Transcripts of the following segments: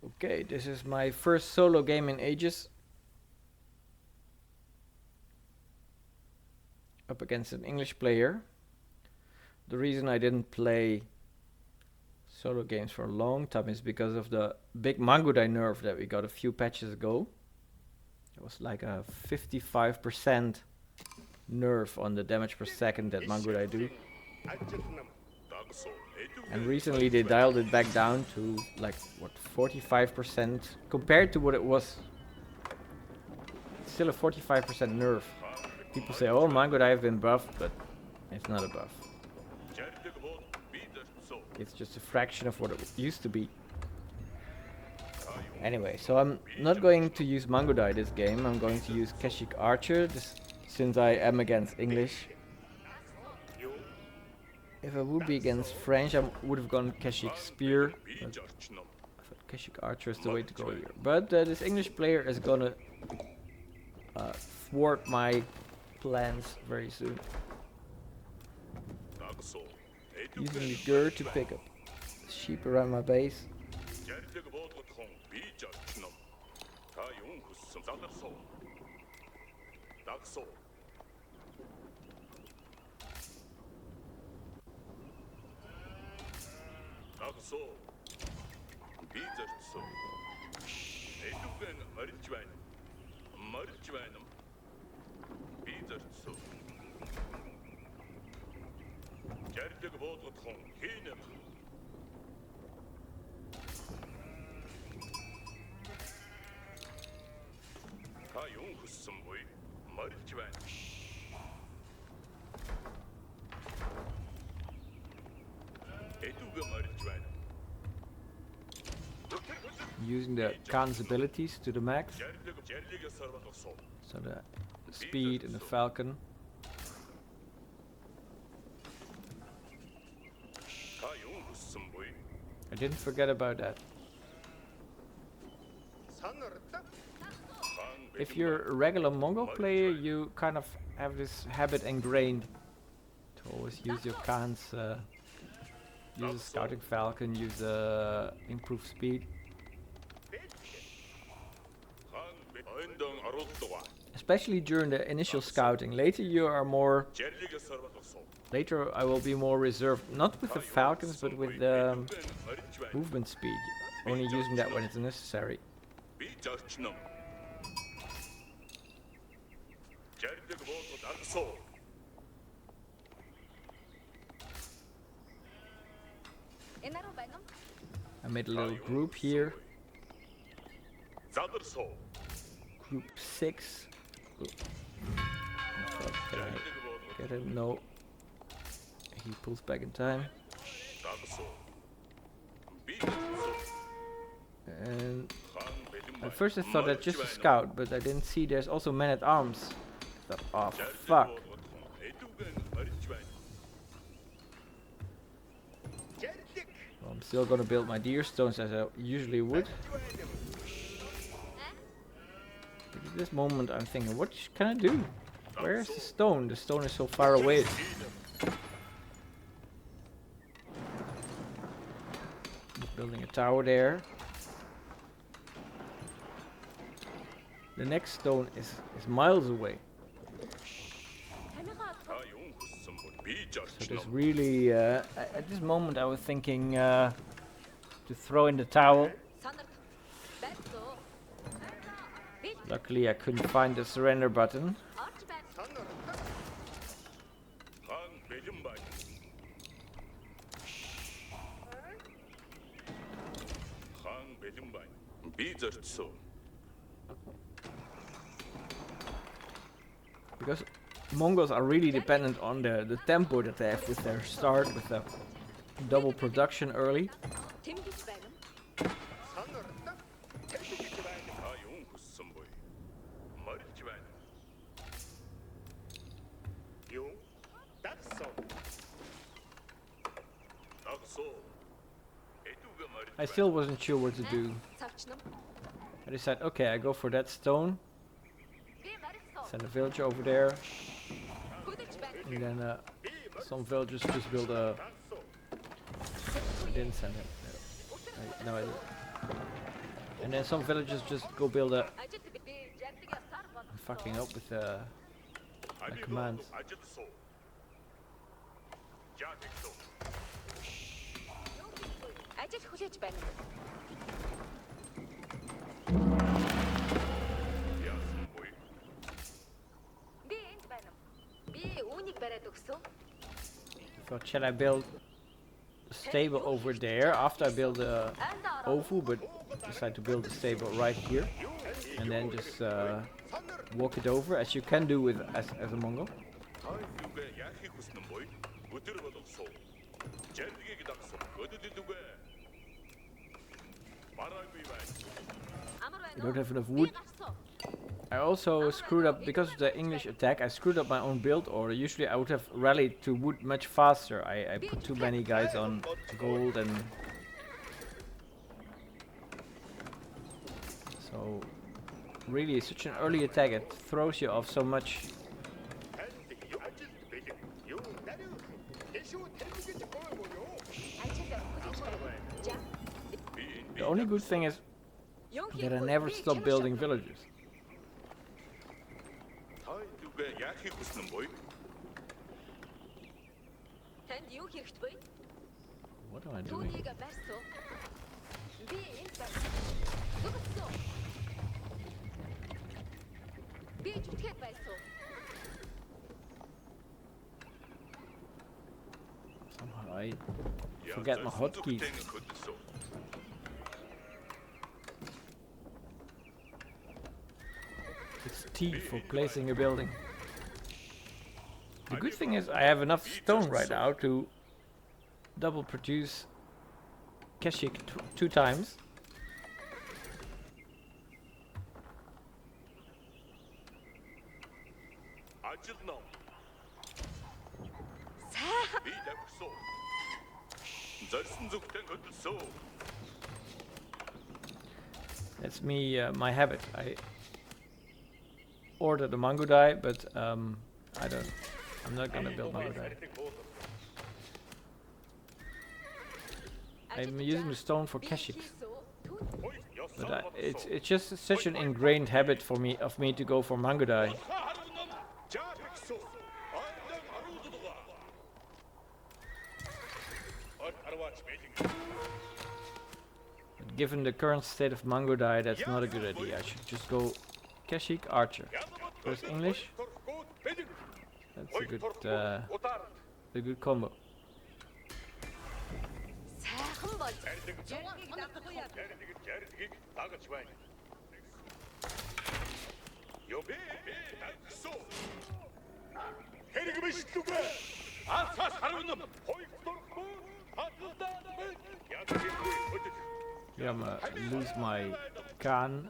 Okay, this is my first solo game in ages. Up against an English player. The reason I didn't play solo games for a long time is because of the big Mangudai nerf that we got a few patches ago. It was like a 55% nerf on the damage per second that Mangudai do. And recently they dialed it back down to like, what, 45% compared to what it was. It's still a 45% nerf. People say, oh, Mangudai have been buffed, but it's not a buff. It's just a fraction of what it used to be. Anyway, so I'm not going to use Mangudai this game. I'm going to use Keshik Archer, since I am against English. If I would be against French, I would have gone Keshik Spear. I thought Keshik Archer is the way to go here. But this English player is gonna thwart my plans very soon. Using the Gur to pick up sheep around my base. Using the Khan's abilities to the max. So the speed and the falcon. I didn't forget about that. If you're a regular Mongol player, you kind of have this habit ingrained to always use your Khans, use a scouting falcon, use improved speed. Especially during the initial scouting. Later you are more... Later I will be more reserved, not with the falcons, but with the movement speed. Only using that when it's necessary. I made a little group here. Group 6. Can I get him? No. He pulls back in time. And at first I thought that's just a scout, but I didn't see there's also men at arms. I thought, oh fuck. Well, I'm still gonna build my deer stones as I usually would. But at this moment I'm thinking, what can I do? Where is the stone? The stone is so far away. Building a tower there. The next stone is miles away. So there's really, at this moment I was thinking to throw in the towel. Luckily I couldn't find the surrender button. Because Mongols are really dependent on the tempo that they have with their start, with the double production early. I still wasn't sure what to do. I decided, okay, I go for that stone. Send a villager over there. And then some villagers just build a... I didn't send him. No, I didn't. And then some villagers just go build a... I'm fucking up with my commands. Thought, shall I build a stable over there after I build a OVU, but decide to build a stable right here and then just walk it over, as you can do with as a Mongol. I don't have enough wood. I also screwed up, because of the English attack, I screwed up my own build order. Usually I would have rallied to wood much faster. I put too many guys on gold, and so really such an early attack, it throws you off so much. The only good thing is that I never stop building villages. What am I doing? Somehow I forget my hotkeys. It's T for placing a building. The good thing is I have enough stone right now to double produce Keshik two times. That's me, my habit. I ordered a Mangudai, but I'm not gonna build Mangudai. I'm using the stone for Keshiks, but it's just such an ingrained habit for me to go for Mangudai. Given the current state of Mangudai, that's not a good idea. I should just go Keshik Archer. First English. That's a good combo. Yeah, I'm gonna lose my Khan.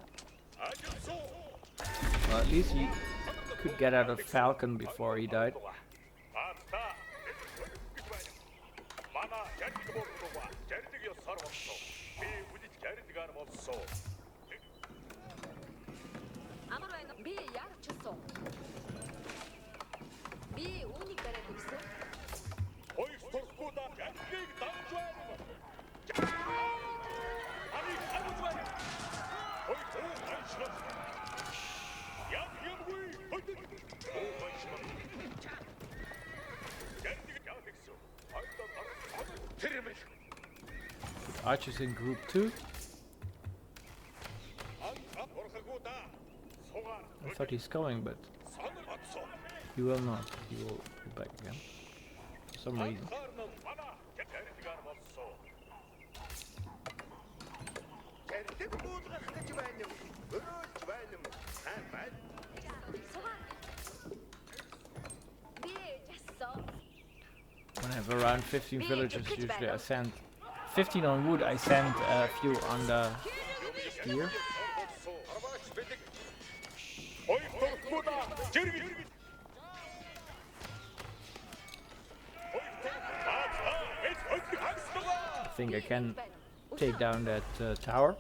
Well, at least he could get out of Falcon before he died. Archers in group 2. I thought he's going, but he will not. He will be back again for some reason. When I have around 15 villagers, usually I send 15 on wood, I send a few on the spear. I think I can take down that tower.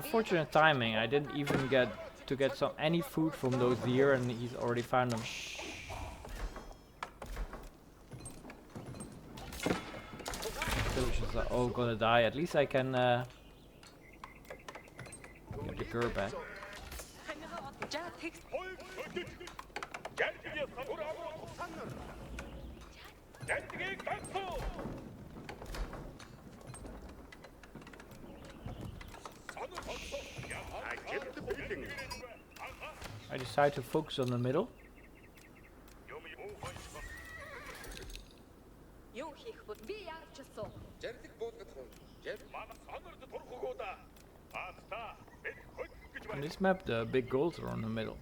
unfortunate timing. I didn't even get to get any food from those deer, and he's already found them. Villagers are all gonna die. At least I can get the girl back. I decide to focus on the middle. On this map, the big goals are on the middle.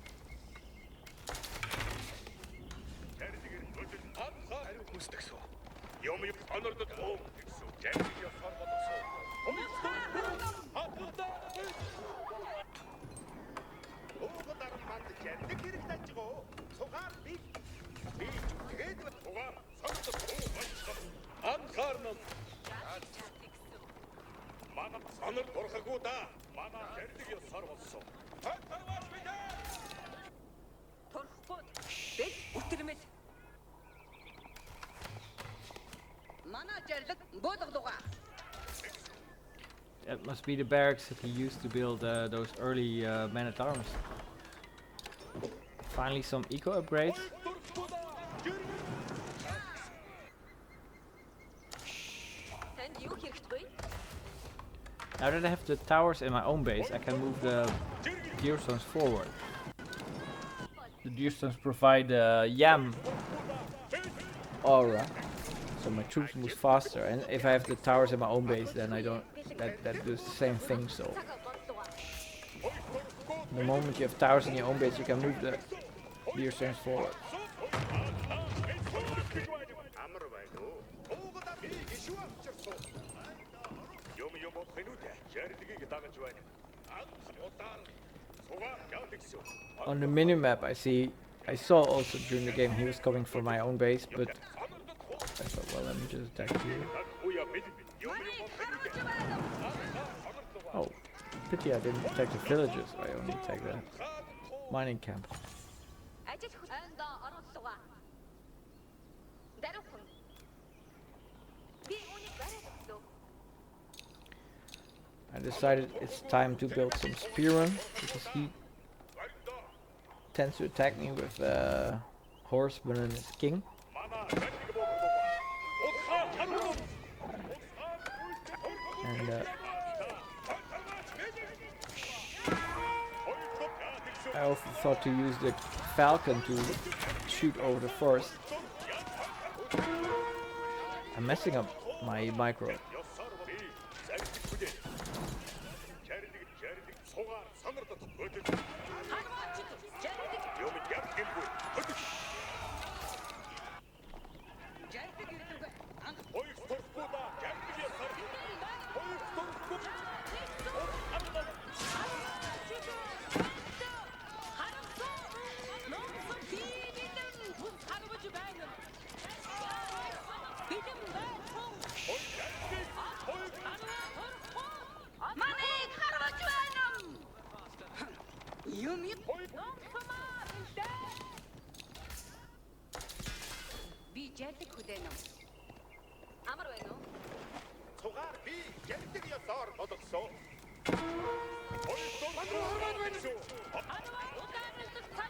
That must be the barracks that he used to build those early men-at-arms. Finally some eco upgrades. Now that I have the towers in my own base, I can move the deer stones forward. The deer stones provide yam aura, so my troops move faster. And if I have the towers in my own base, then I don't. That does the same thing. So the moment you have towers in your own base, you can move the deer stones forward. On the minimap, I saw also during the game he was coming from my own base, but I thought, well, let me just attack you. Oh, pity I didn't attack the villages. I only attacked the mining camp. I decided it's time to build some spearmen because he tends to attack me with horsemen and his king. And I also thought to use the falcon to shoot over the forest. I'm messing up my micro.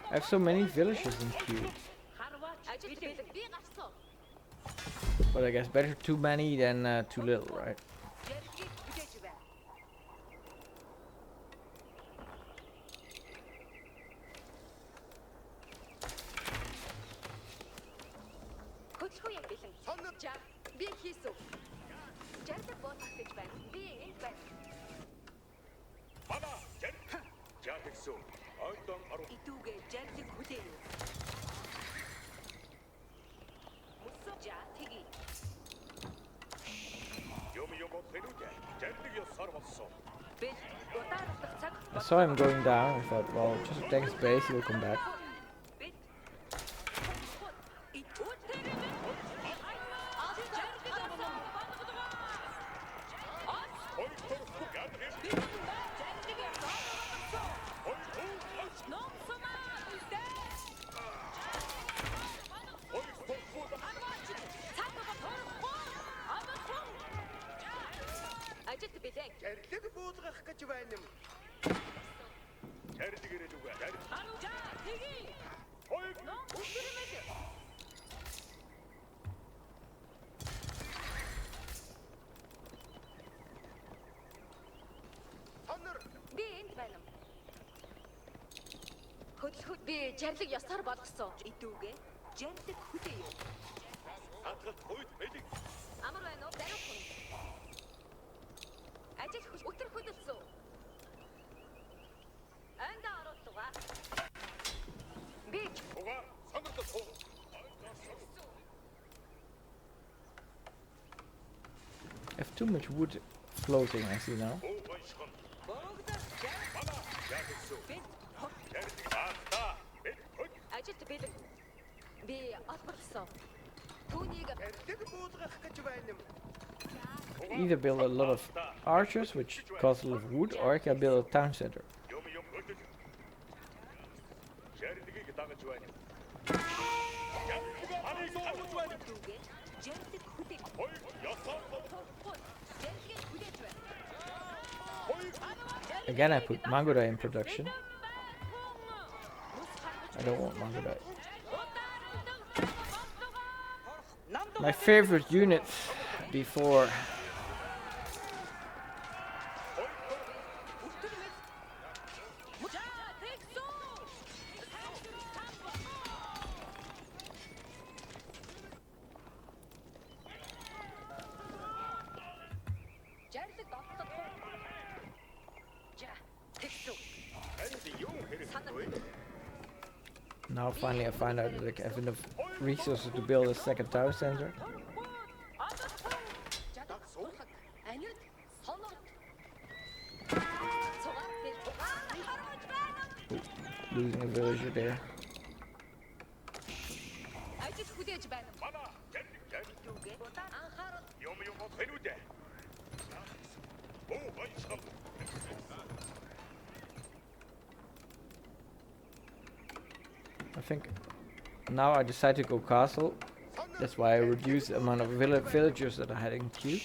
I have so many villages in queue. But I guess better too many than too little, right? I saw him going down. I thought, well, just attack his base, he will come back. Би жарлаг ёсоор болгосон. Идүүгээ жарлаг хүлээ юу? Хатгалт хойд бэлэг. Амар байна уу? Даруй хүн. Ажил хүч өтөр хөдөлсөн. Анда оруулга. Би Уга сонирхол тоо. I have too much wood floating, I see now. ажилд бэлэг. Би олборлсон. Түүнийг Either build a lot of archers, which cost a lot of wood, or I can build a town center. Again, I put Mangoda in production. I don't want Mangoda. My favorite unit before. Now finally I find out that I have enough resources to build a second town center. Ooh, losing a villager there. I think now I decide to go castle. That's why I reduced the amount of villagers that I had in queue.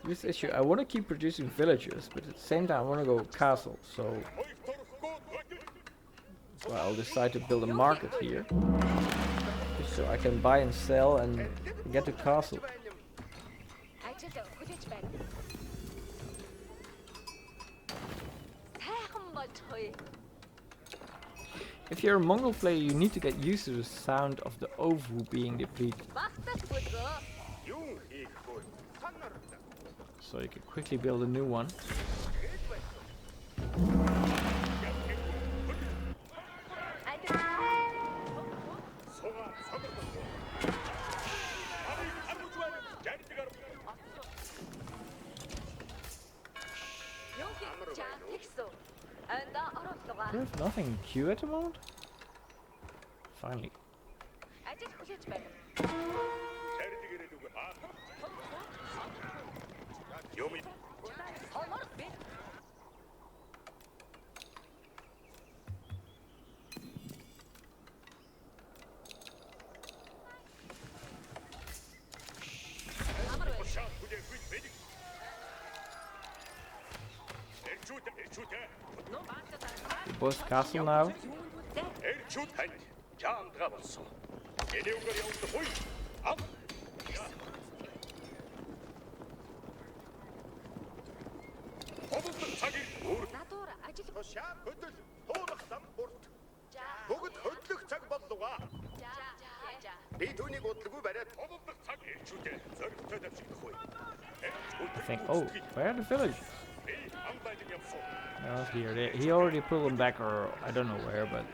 This issue, I want to keep producing villagers, but at the same time I want to go castle, so I'll decide to build a market here, so I can buy and sell and get to castle. If you're a Mongol player, you need to get used to the sound of the Ovu being depleted, so you can quickly build a new one. I have nothing in queue at the moment. Finally. Boss castle now. I think, oh, where are the villagers? Oh, here. He already pulled them back, or I don't know where, but...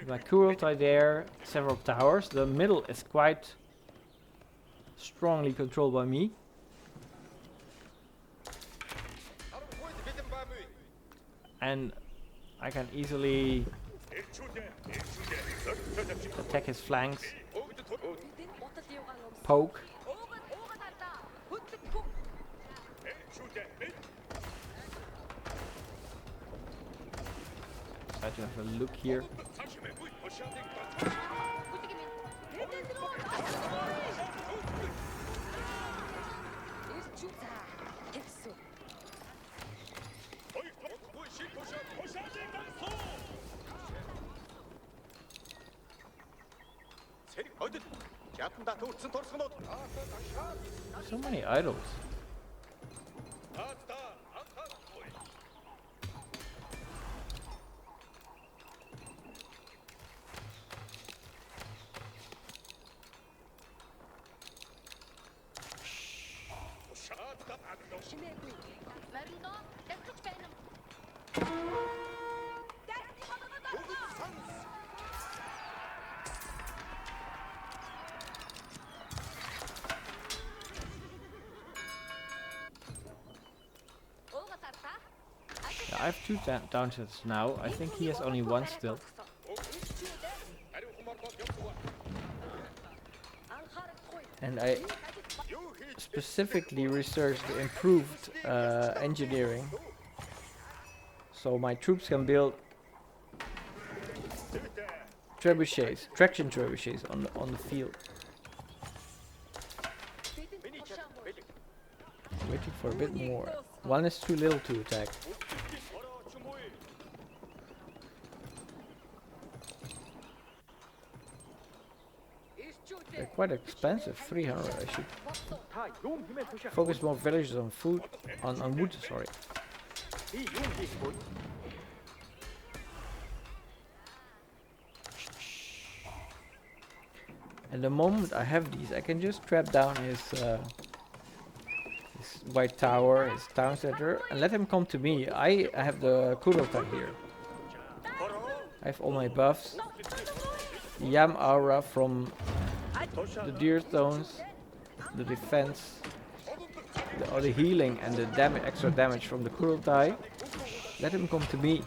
My Kurultai there, several towers. The middle is quite strongly controlled by me. And I can easily attack his flanks, poke. Try to have a look here. So many idols. Yeah, I have two townships now. I think he has only one still. And I specifically researched the improved engineering, so my troops can build trebuchets, traction trebuchets on the field. Waiting for a bit more. One is too little to attack. They're quite expensive, 300. I should focus more villages on food, on wood, sorry. And the moment I have these, I can just trap down his white tower, his town center, and let him come to me. I have the Kurota here. I have all my buffs. Yam aura from the deer stones, the defense, the healing, and the extra damage from the Kurultai. Let him come to me.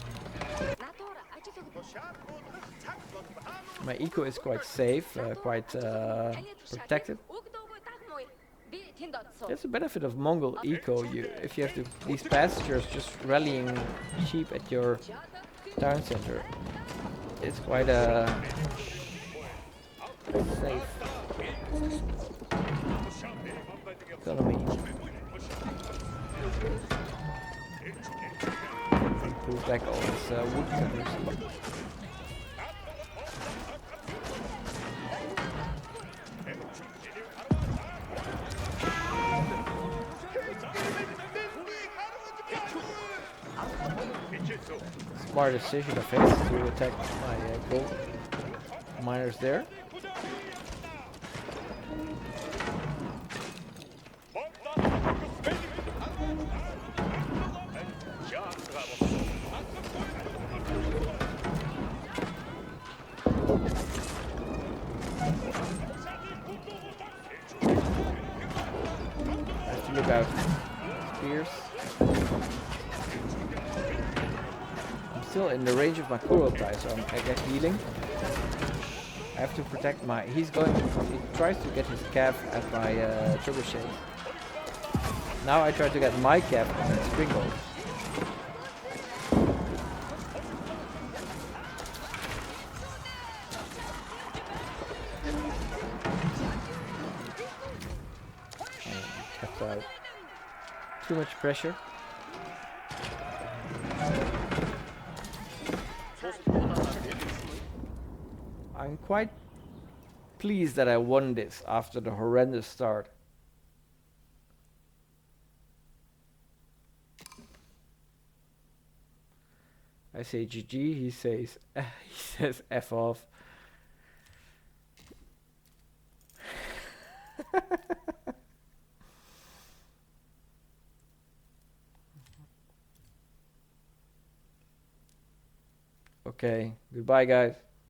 My eco is quite safe, quite protected. That's the benefit of Mongol eco. If you have these pastures just rallying sheep at your town center, it's quite safe economy. Pull back all these wood cutters. Smart decision of his to attack my gold miners there. I have to look out. Spears. Still in the range of my Kurultai, so I get healing. I have to protect my... He tries to get his calf at my trebuchet. Now I try to get my calf on his Springboard. Kept out. Too much pressure. I'm quite pleased that I won this after the horrendous start. I say GG, he says F off. Okay, goodbye guys.